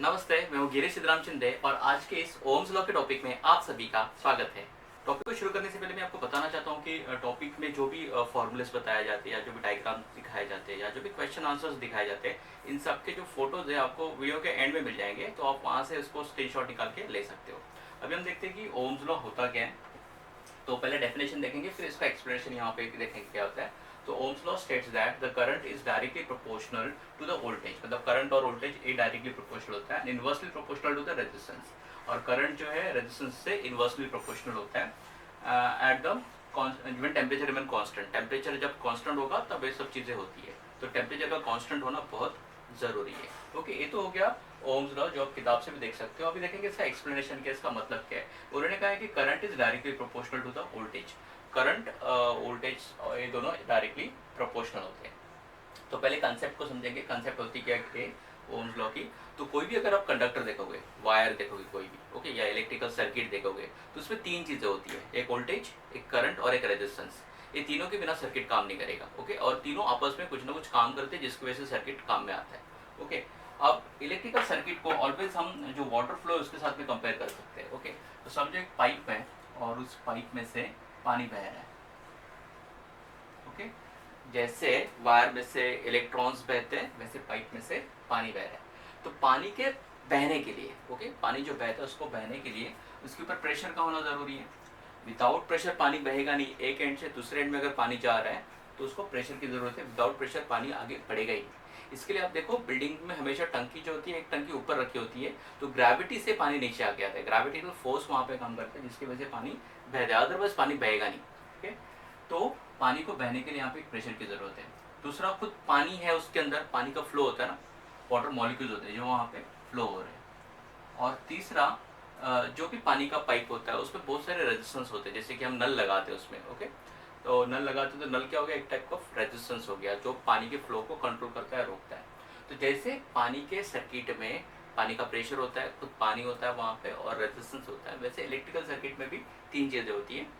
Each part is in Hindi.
नमस्ते, मैं हूँ गिरीश सिद्धराम शिंदे और आज के इस ओम्स लॉ के टॉपिक में आप सभी का स्वागत है। टॉपिक को शुरू करने से पहले मैं आपको बताना चाहता हूँ कि टॉपिक में जो भी फॉर्मूलेस बताए जाते हैं या जो भी डायग्राम दिखाए जाते हैं या जो भी क्वेश्चन आंसर्स दिखाए जाते हैं, इन सब के जो फोटोज है आपको वीडियो के एंड में मिल जाएंगे, तो आप वहाँ से उसको स्क्रीनशॉट निकाल के ले सकते हो। अभी हम देखते हैं कि ओम्स लॉ होता क्या है। तो पहले डेफिनेशन देखेंगे, फिर इसका एक्सप्लेनेशन यहाँ पे देखेंगे क्या होता है। तो Ohm's law states that the current is directly proportional to the voltage, मतलब करंट और वोल्टेज ये डायरेक्टली प्रोपोर्शनल होता है, inversely proportional to the resistance. और करंट जो है रेजिस्टेंस से इनवर्सली प्रोपोर्शनल होता है at the even temperature remain constant. Temperature जब कांस्टेंट होगा तब ये सब चीज़ें होती है, तो टेम्परेचर का कांस्टेंट होना बहुत ज़रूरी है। ओके, ये तो हो गया ओम्स लॉ, जो आप किताब से भी देख सकते हो। अभी देखेंगे इसका एक्सप्लेनेशन क्या, इसका मतलब क्या है। उन्होंने कहा है कि current is directly proportional to the voltage. Current voltage ये दोनों डायरेक्टली प्रोपोर्शनल होते हैं। तो पहले कंसेप्ट को समझेंगे। कंसेप्ट होती क्या है ओम्स लॉ की। तो कोई भी अगर आप कंडक्टर देखोगे, वायर देखोगे कोई भी, ओके, या इलेक्ट्रिकल सर्किट देखोगे, तो उसमें तीन चीज़ें होती है, एक वोल्टेज, एक करंट और एक रेजिस्टेंस। ये तीनों के बिना सर्किट काम नहीं करेगा। ओके, और तीनों आपस में कुछ ना कुछ काम करते हैं जिसकी वजह से सर्किट काम में आता है। ओके, अब इलेक्ट्रिकल सर्किट को ऑलवेज हम जो वाटर फ्लो है उसके साथ में कंपेयर कर सकते हैं। ओके, तो समझो एक पाइप है और उस पाइप में से पानी बह रहा है। ओके, जैसे वायर में से इलेक्ट्रॉन्स बहते हैं वैसे पाइप में से पानी बह रहा है। तो पानी के बहने के लिए, ओके, पानी जो बहता है उसको बहने के लिए उसके ऊपर प्रेशर का होना ज़रूरी है। विदाउट प्रेशर पानी बहेगा नहीं। एक एंड से दूसरे एंड में अगर पानी जा रहा है तो उसको प्रेशर की ज़रूरत है। विदाउट प्रेशर पानी आगे बढ़ेगा ही नहीं। इसके लिए आप देखो बिल्डिंग में हमेशा टंकी जो होती है, एक टंकी ऊपर रखी होती है, तो ग्रेविटी से पानी नीचे आ आता है। ग्रेविटेशनल फोर्स वहाँ पे काम करता है जिसकी वजह से पानी बह जाए, अदरवाइज पानी बहेगा नहीं। ओके, तो पानी को बहने के लिए यहाँ पे एक प्रेशर की ज़रूरत है। दूसरा, खुद पानी है, उसके अंदर पानी का फ्लो होता है ना, वाटर मॉलिक्यूल्स होते हैं जो वहाँ पे फ्लो हो रहे हैं। और तीसरा, जो भी पानी का पाइप होता है उसमें बहुत सारे रेजिस्टेंस होते हैं। जैसे कि हम नल लगाते हैं उसमें, ओके, तो नल लगाते हैं तो नल क्या हो गया, एक टाइप ऑफ रेजिस्टेंस हो गया जो पानी के फ्लो को कंट्रोल करता है, रोकता है। तो जैसे पानी के सर्किट में पानी का प्रेशर होता है, खुद पानी होता है वहाँ पे, और रेजिस्टेंस होता है, वैसे इलेक्ट्रिकल सर्किट में भी तीन चीज़ें होती हैं।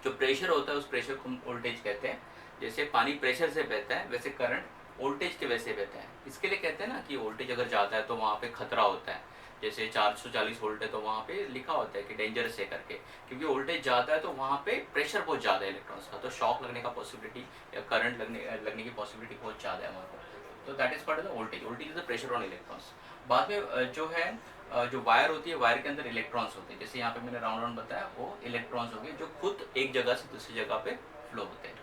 जो प्रेशर होता है उस प्रेशर को हम वोल्टेज कहते हैं। जैसे पानी प्रेशर से बहता है वैसे करंट वोल्टेज के वजह से बहता है। इसके लिए कहते हैं ना कि वोल्टेज अगर ज़्यादा है तो वहाँ पे खतरा होता है। जैसे 440 वोल्ट है तो वहाँ पे लिखा होता है कि डेंजरस है करके, क्योंकि वोल्टेज ज़्यादा है तो वहाँ पे प्रेशर बहुत ज़्यादा है इलेक्ट्रॉन्स का, तो शॉक लगने का पॉसिबिलिटी या करंट लगने की पॉसिबिलिटी बहुत ज़्यादा है वहाँ पर। तो that is called the voltage. Voltage is the pressure on electrons. बाद में जो है जो वायर होती है, वायर के अंदर इलेक्ट्रॉन्स होते हैं। जैसे यहाँ पे मैंने राउंड राउंड बताया, वो इलेक्ट्रॉन्स हो गए जो खुद एक जगह से दूसरी जगह पे फ्लो होते हैं।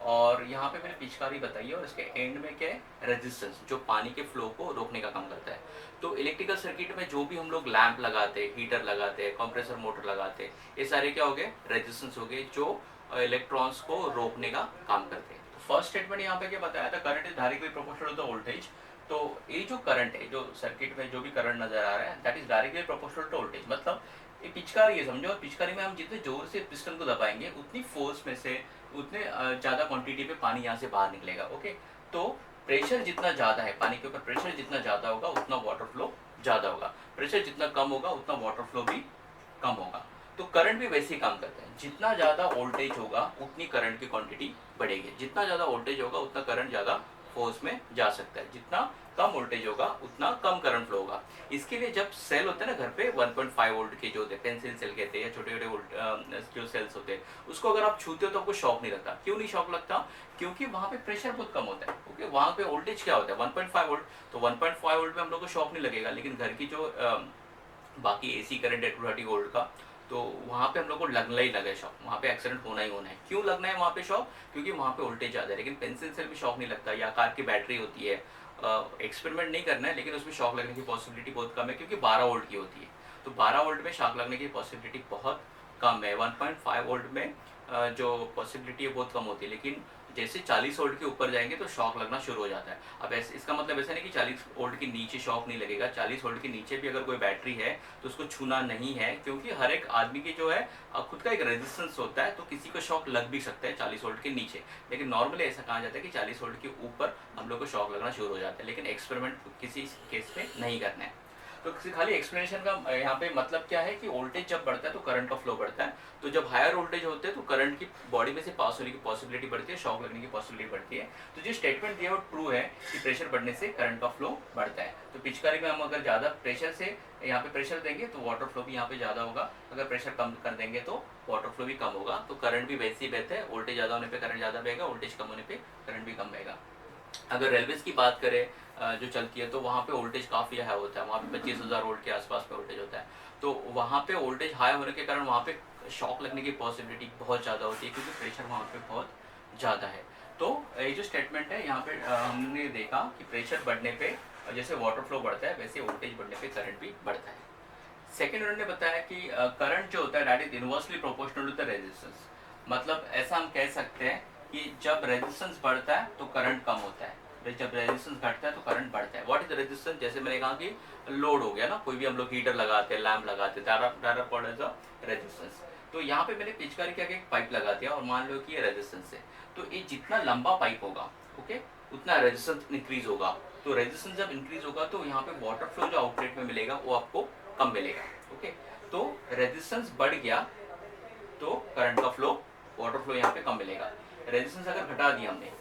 और यहाँ पे मैंने पिचकारी बताई है, और इसके एंड में क्या है, रेजिस्टेंस, जो पानी के फ्लो को रोकने का काम करता है। तो इलेक्ट्रिकल सर्किट में जो भी हम लोग लैंप लगाते हैं, हीटर लगाते हैं, कंप्रेसर मोटर लगाते हैं, ये सारे क्या हो गए, रेजिस्टेंस हो गए जो इलेक्ट्रॉन्स को रोकने का काम करते हैं। तो फर्स्ट स्टेटमेंट यहाँ पे क्या बताया था, current is directly proportional to the voltage. तो ये जो करंट है, जो सर्किट में जो भी करंट नजर आ रहा है, that is directly proportional to voltage. मतलब ये पिचकारी है समझो, और पिचकारी में हम जितने जोर से पिस्टन को दबाएंगे उतनी फोर्स में से उतने ज़्यादा क्वांटिटी पे पानी यहाँ से बाहर निकलेगा। ओके, तो प्रेशर जितना ज़्यादा है, पानी के ऊपर प्रेशर जितना ज़्यादा होगा उतना वाटर फ्लो ज़्यादा होगा। प्रेशर जितना कम होगा उतना वाटर फ्लो भी कम होगा। तो करंट भी वैसे ही काम करता है। जितना ज़्यादा वोल्टेज होगा उतनी करंट की क्वांटिटी बढ़ेगी। जितना ज़्यादा वोल्टेज होगा उतना करंट ज़्यादा फोर्स में जा सकता है। जितना कम वोल्टेज होगा उतना कम करंट फ्लो होगा। इसके लिए जब सेल होते हैं ना घर पे 1.5 वोल्ट के जो होते हैं, पेंसिल सेल कहते हैं, या छोटे छोटे जो सेल्स होते हैं, उसको अगर आप छूते हो तो आपको शॉक नहीं लगता। क्यों नहीं शॉक लगता? क्योंकि वहाँ पे प्रेशर बहुत कम होता है। ओके, वहाँ पे वोल्टेज क्या होता है, 1.5 वोल्ट। तो 1.5 वोल्ट में हम लोग को शॉक नहीं लगेगा, लेकिन घर की जो बाकी एसी करंट है 230 वोल्ट का, तो वहाँ पे हम लोग को लगना ही लगा शॉक, वहाँ पे एक्सीडेंट होना ही होना है। क्यों लगना है वहाँ पे शॉक? क्योंकि वहाँ पे वोल्टेज ज़्यादा है। लेकिन पेंसिल सेल में शॉक नहीं लगता, या कार की बैटरी होती है, एक्सपेरिमेंट नहीं करना है, लेकिन उसमें शॉक लगने की पॉसिबिलिटी बहुत कम है, क्योंकि 12 वोल्ट की होती है। तो 12 वोल्ट में शॉक लगने की पॉसिबिलिटी बहुत कम है। 1.5 वोल्ट में जो पॉसिबिलिटी है बहुत कम होती है। लेकिन जैसे 40 वोल्ट के ऊपर जाएंगे तो शॉक लगना शुरू हो जाता है। अब ऐसे इसका मतलब ऐसा नहीं कि 40 वोल्ट के नीचे शॉक नहीं लगेगा। 40 वोल्ट के नीचे भी अगर कोई बैटरी है तो उसको छूना नहीं है, क्योंकि हर एक आदमी की जो है खुद का एक रेजिस्टेंस होता है, तो किसी को शॉक लग भी सकता है 40 वोल्ट के नीचे। लेकिन नॉर्मली ऐसा कहा जाता है कि 40 वोल्ट के ऊपर हम लोग को शॉक लगना शुरू हो जाता है। लेकिन एक्सपेरिमेंट किसी केस में नहीं करना है। तो खाली एक्सप्लेनेशन का यहाँ पे मतलब क्या है कि वोल्टेज जब बढ़ता है तो करंट का फ्लो बढ़ता है, तो जब हायर वोल्टेज होते हैं तो करंट की बॉडी में से पास होने की पॉसिबिलिटी बढ़ती है, शॉक लगने की पॉसिबिलिटी बढ़ती है। तो जो स्टेटमेंट दिया वो ट्रू है कि प्रेशर बढ़ने से करंट का फ्लो बढ़ता है। तो पिचकारी में हम अगर ज़्यादा प्रेशर से यहाँ पे प्रेशर देंगे तो वाटर फ्लो भी यहाँ पे ज़्यादा होगा, अगर प्रेशर कम कर देंगे तो वाटर फ्लो भी कम होगा, तो करंट भी वैसे ही बहता है, वोल्टेज ज़्यादा होने पे करंट ज़्यादा बहेगा, वोल्टेज कम होने पे करंट भी कम बहेगा। अगर रेलवेज की बात करें जो चलती है तो वहाँ पे वोल्टेज काफ़ी हाई होता है, वहाँ पे 25,000 वोल्ट के आसपास पे वोल्टेज होता है, तो वहाँ पे वोल्टेज हाई होने के कारण वहाँ पे शॉक लगने की पॉसिबिलिटी बहुत ज़्यादा होती है, क्योंकि प्रेशर वहाँ पे बहुत ज़्यादा है। तो ये जो स्टेटमेंट है यहाँ पे हमने देखा कि प्रेशर बढ़ने पे जैसे वाटर फ्लो बढ़ता है वैसे वोल्टेज बढ़ने पे करंट भी बढ़ता है। सेकेंड उन्होंने बताया कि करंट जो होता है that is inversely proportional to the resistance. मतलब ऐसा हम कह सकते हैं कि जब रेजिस्टेंस बढ़ता है तो करंट कम होता है, जब रेजिस्टेंस घटता है तो करंट बढ़ता है। What is resistance? जैसे मैंने कहा कि लोड हो गया ना, कोई भी हम लोग हीटर लगाते हैं, लैम्प लगाते हैं, कॉल्ड एज अ रेजिस्टेंस। तो यहाँ पे मैंने पिचकारी के आगे एक पाइप लगा दिया और मान लो कि ये रेजिस्टेंस है, तो ये जितना लंबा पाइप होगा ओके उतना रेजिस्टेंस इंक्रीज होगा। तो रेजिस्टेंस जब इंक्रीज होगा तो यहाँ पे वाटर फ्लो जो आउटलेट में मिलेगा वो आपको कम मिलेगा। ओके, तो रेजिस्टेंस बढ़ गया तो करंट का फ्लो, वाटर फ्लो यहाँ पे कम मिलेगा। रेजिस्टेंस अगर घटा दिया हमने,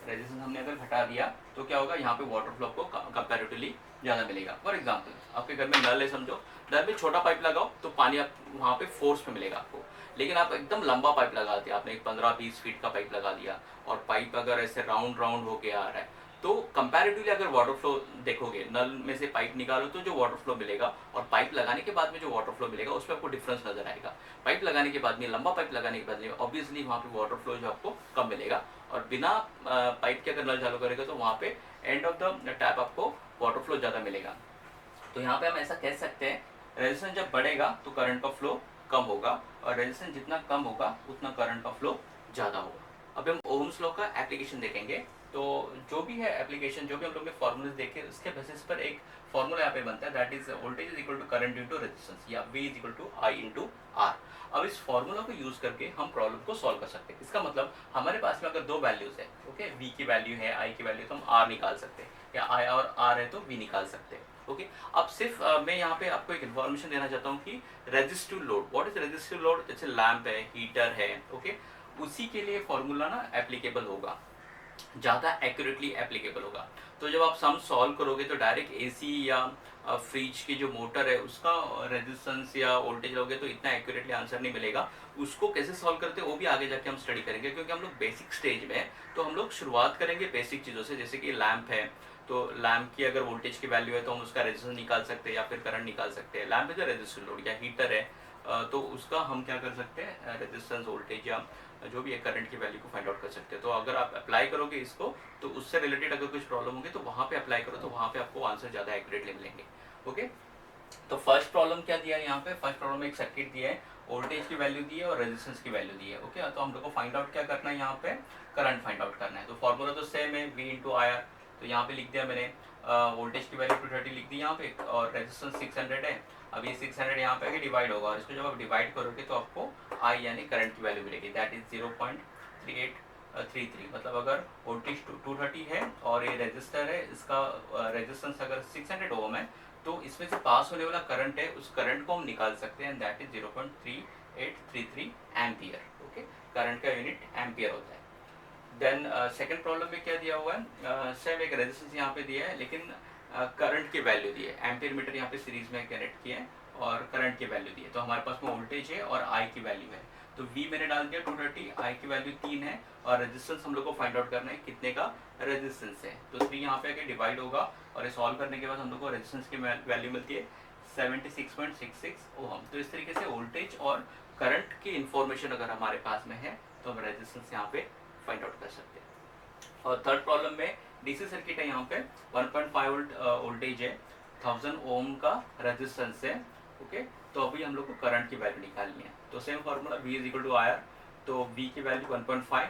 रेजिस्टेंस हमने अगर घटा दिया तो क्या होगा, यहाँ पे वाटर फ्लो आपको कंपैरेटिवली ज़्यादा मिलेगा। फॉर एग्जांपल आपके घर में नल है समझो, नल में छोटा पाइप लगाओ तो पानी आप वहाँ पे फोर्स में मिलेगा आपको, लेकिन आप एकदम लंबा पाइप लगाते हैं, आपने एक 15-20 फीट का पाइप लगा दिया और पाइप अगर ऐसे राउंड राउंड होके आ रहा है तो कंपैरेटिवली अगर वाटर फ्लो देखोगे, नल में से पाइप निकालो तो जो वाटर फ्लो मिलेगा और पाइप लगाने के बाद में जो वाटर फ्लो मिलेगा उसमें आपको डिफरेंस नजर आएगा। पाइप लगाने के बाद में, लंबा पाइप लगाने के बाद में ऑब्वियसली वहाँ पे वाटर फ्लो जो आपको कम मिलेगा, और बिना पाइप के अगर नल चालू करेगा तो वहाँ पे एंड ऑफ द टैप आपको वाटर फ्लो ज़्यादा मिलेगा। तो यहाँ पे हम ऐसा कह सकते हैं रेजिस्टेंस जब बढ़ेगा तो करंट का फ्लो कम होगा, और रेजिस्टेंस जितना कम होगा उतना करंट का फ्लो ज़्यादा होगा। अब हम ओम्स लॉ का एप्लीकेशन देखेंगे। तो जो भी है एप्लीकेशन, जो भी हम लोग ने फॉर्मूले देखे उसके बेसिस पर एक फॉर्मूला यहाँ पे बनता है, that is voltage is equal to current into resistance, या V is equal to I into R. अब इस फॉर्मूला को यूज करके हम प्रॉब्लम को सॉल्व कर सकते हैं। इसका मतलब हमारे पास में अगर दो वैल्यूज है, ओके, V की वैल्यू है, I की वैल्यू, तो हम R निकाल सकते हैं, या I और R है तो V निकाल सकते हैं। ओके, अब सिर्फ मैं यहाँ पे आपको एक इन्फॉर्मेशन देना चाहता हूँ कि resistive load, what is resistive load, जैसे लैंप है, हीटर है, ओके, उसी के लिए फॉर्मूला ना एप्लीकेबल होगा, ज़्यादा एक्यूरेटली एप्लीकेबल होगा। तो जब आप सम सॉल्व करोगे तो डायरेक्ट एसी या फ्रिज की जो मोटर है उसका रेजिस्टेंस या वोल्टेज लोगे तो इतना एक्यूरेटली आंसर नहीं मिलेगा। उसको कैसे सॉल्व करते हैं वो भी आगे जाके हम स्टडी करेंगे, क्योंकि हम लोग बेसिक स्टेज में हैं, तो हम लोग शुरुआत करेंगे बेसिक चीज़ों से। जैसे कि लैंप है, तो लैंप की अगर वोल्टेज की वैल्यू है तो हम उसका रेजिस्टेंस निकाल सकते हैं या फिर करंट निकाल सकते हैं। Lamp is a resistive load, या हीटर है तो उसका हम क्या कर सकते हैं, रेजिस्टेंस, वोल्टेज या जो भी है करंट की वैल्यू को फाइंड आउट कर सकते हैं। तो अगर आप अप्लाई करोगे इसको तो उससे रिलेटेड अगर कुछ प्रॉब्लम होगी तो वहाँ पे अप्लाई करो, तो वहाँ पे आपको आंसर ज़्यादा एक्यूरेटली मिलेंगे। ओके, तो फर्स्ट प्रॉब्लम क्या दिया है यहाँ पे, फर्स्ट प्रॉब्लम में एक सर्किट दिया है, वोल्टेज की वैल्यू दी है और रेजिस्टेंस की वैल्यू दी है। ओके, तो हम लोग को फाइंड आउट क्या करना है, यहाँ पे करंट फाइंड आउट करना है। तो फॉर्मूला तो सेम है, V इंटू आई आर। तो यहाँ पे लिख दिया मैंने, वोल्टेज की वैल्यू 230 लिख दी यहाँ पे, और रेजिस्टेंस 600 है। अब ये 600 यहाँ पे आगे डिवाइड होगा, और इसको जब आप डिवाइड करोगे तो आपको I यानी करंट की वैल्यू मिलेगी, दैट इज 0.3833। मतलब अगर वोल्टेज 230 है और ये रेजिस्टर है, इसका रेजिस्टेंस अगर 600 ओम है, तो इसमें से पास होने वाला करंट है, उस करंट को हम निकाल सकते हैं, that is 0.3833 ampere. Okay, current का यूनिट एम्पियर होता है। देन सेकंड प्रॉब्लम में क्या दिया हुआ है, सेम एक रेजिस्टेंस यहाँ पे दिया है, लेकिन करंट की वैल्यू दी है, एम्पियर मीटर यहाँ पे सीरीज में कनेक्ट किया है और करंट की वैल्यू दी है। तो हमारे पास में वोल्टेज है और I की वैल्यू है, तो V मैंने डाल दिया 230, I की वैल्यू 3 है, और रेजिस्टेंस हम लोग को फाइंड आउट करना है कितने का रेजिस्टेंस है। तो 3 यहाँ पे आके डिवाइड होगा, और ये सॉल्व करने के बाद हम लोग को रेजिस्टेंस की वैल्यू मिलती है 76.66 ओम। तो इस तरीके से वोल्टेज और करंट की इंफॉर्मेशन अगर हमारे पास में है तो हम रेजिस्टेंस यहाँ पे फाइंड आउट कर सकते हैं। और थर्ड प्रॉब्लम में डीसी सर्किट है, यहाँ पे 1.5 वोल्ट वोल्टेज है, 1000 ओम का रेजिस्टेंस है। ओके, तो अभी हम लोग को करंट की वैल्यू निकालनी है। तो same formula V is equal to I R. तो V की वैल्यू 1.5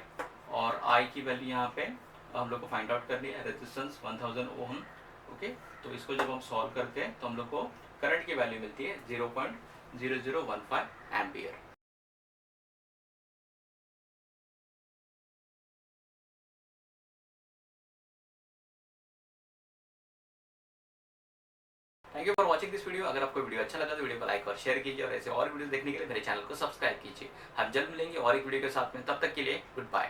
और I की वैल्यू यहाँ पे हम लोग को फाइंड आउट करनी है, रेजिस्टेंस 1000 ओम। ओके, तो इसको जब हम सॉल्व करते हैं तो हम लोग को करंट की वैल्यू मिलती है 0.0015 ampere. Thank you for watching this video. अगर आपको वीडियो अच्छा लगा तो वीडियो को लाइक और शेयर कीजिए और ऐसे और वीडियो देखने के लिए मेरे चैनल को सब्सक्राइब कीजिए। हम जल्द मिलेंगे और एक वीडियो के साथ में, तब तक के लिए गुड बाय।